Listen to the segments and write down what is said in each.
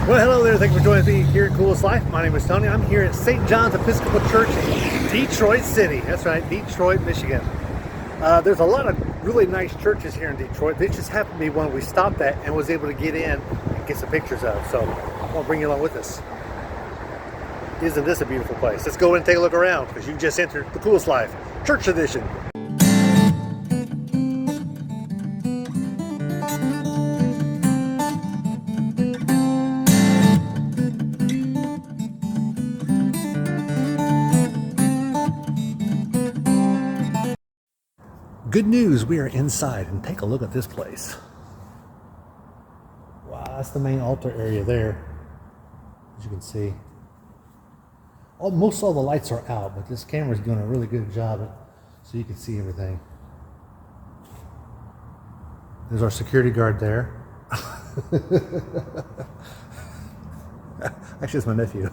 Well, hello there. Thank you for joining me here at Coolest Life. My name is Tony. I'm here at St. John's Episcopal Church in Detroit City. That's right, Detroit, Michigan. There's a lot of really nice churches here in Detroit. This just happened to be one we stopped at and was able to get in and get some pictures of. So I want to bring you along with us. Isn't this a beautiful place? Let's go in and take a look around because you just entered the Coolest Life Church Edition. Good news, we are inside, and take a look at this place. Wow, that's the main altar area there, as you can see. Most all the lights are out, but this camera's doing a really good job so you can see everything. There's our security guard there. Actually, it's my nephew.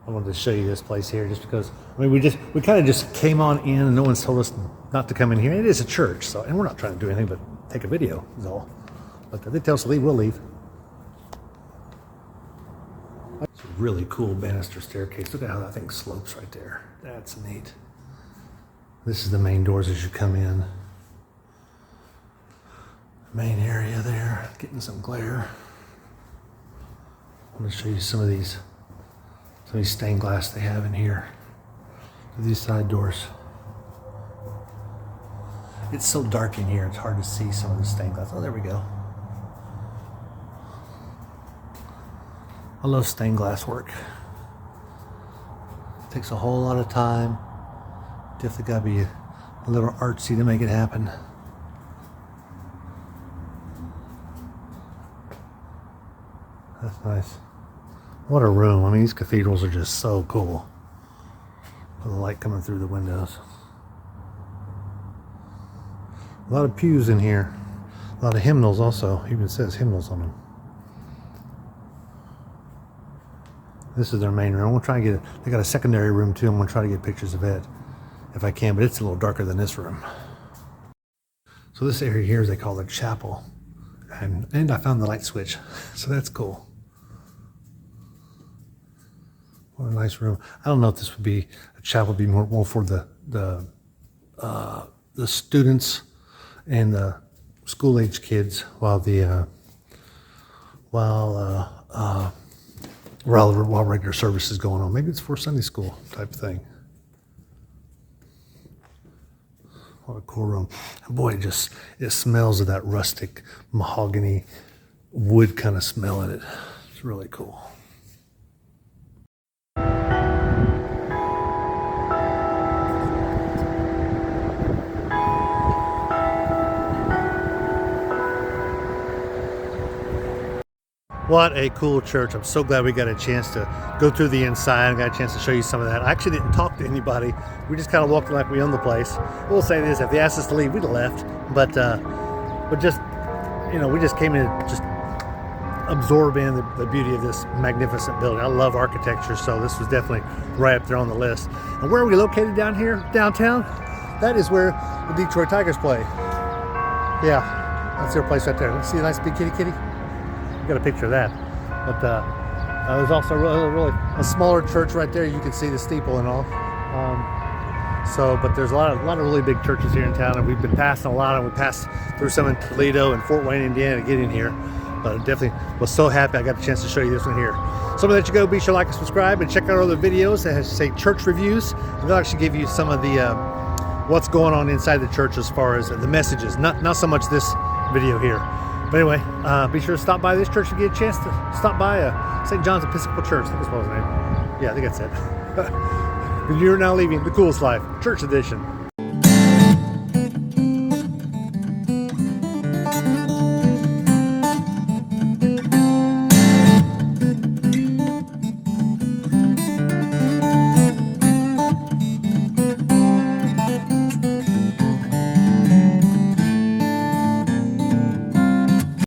I wanted to show you this place here just because, I mean, we kind of just came on in and no one's told us not to come in here. It is a church, so, and we're not trying to do anything but take a video is all. But if they tell us to leave, we'll leave. It's a really cool banister staircase. Look at how that thing slopes right there. That's neat. This is the main doors as you come in. Main area there, getting some glare. I'm going to show you some of these stained glass they have in here. These side doors. It's so dark in here, it's hard to see some of the stained glass. Oh, there we go. I love stained glass work. It takes a whole lot of time. Definitely gotta be a little artsy to make it happen. That's nice. What a room. I mean, these cathedrals are just so cool. With the light coming through the windows. A lot of pews in here. A lot of hymnals also. Even says hymnals on them. This is their main room. We'll try and get it. They got a secondary room too. I'm going to try to get pictures of it if I can, but it's a little darker than this room. So this area here is they call the chapel. And I found the light switch. So that's cool. What a nice room. I don't know if this would be a chapel, would be more for the students and the school age kids while regular service is going on. Maybe it's for Sunday school type thing. What a cool room. And boy, it smells of that rustic mahogany wood kind of smell in it. It's really cool. What a cool church. I'm so glad we got a chance to go through the inside and got a chance to show you some of that. I actually didn't talk to anybody. We just kind of walked like we own the place. We'll say this, if they asked us to leave, we'd have left. But just, you know, we just came in to just absorb in the beauty of this magnificent building. I love architecture, so this was definitely right up there on the list. And where are we located down here, downtown? That is where the Detroit Tigers play. Yeah, that's their place right there. See a nice big kitty? Got a picture of that, but there's also really a smaller church right there. You can see the steeple and all. But there's a lot of really big churches here in town, and we've been passing a lot. And we passed through some in Toledo and Fort Wayne, Indiana, to get in here. But I definitely was so happy I got the chance to show you this one here. So I'm gonna let you go. Be sure to like and subscribe, and check out our other videos that say church reviews, and they'll actually give you some of the what's going on inside the church as far as the messages. Not so much this video here. But anyway, be sure to stop by this church if you get a chance to stop by St. John's Episcopal Church. I think that's what his name. Yeah, I think that's it. You're now leaving the Coolest Life Church Edition.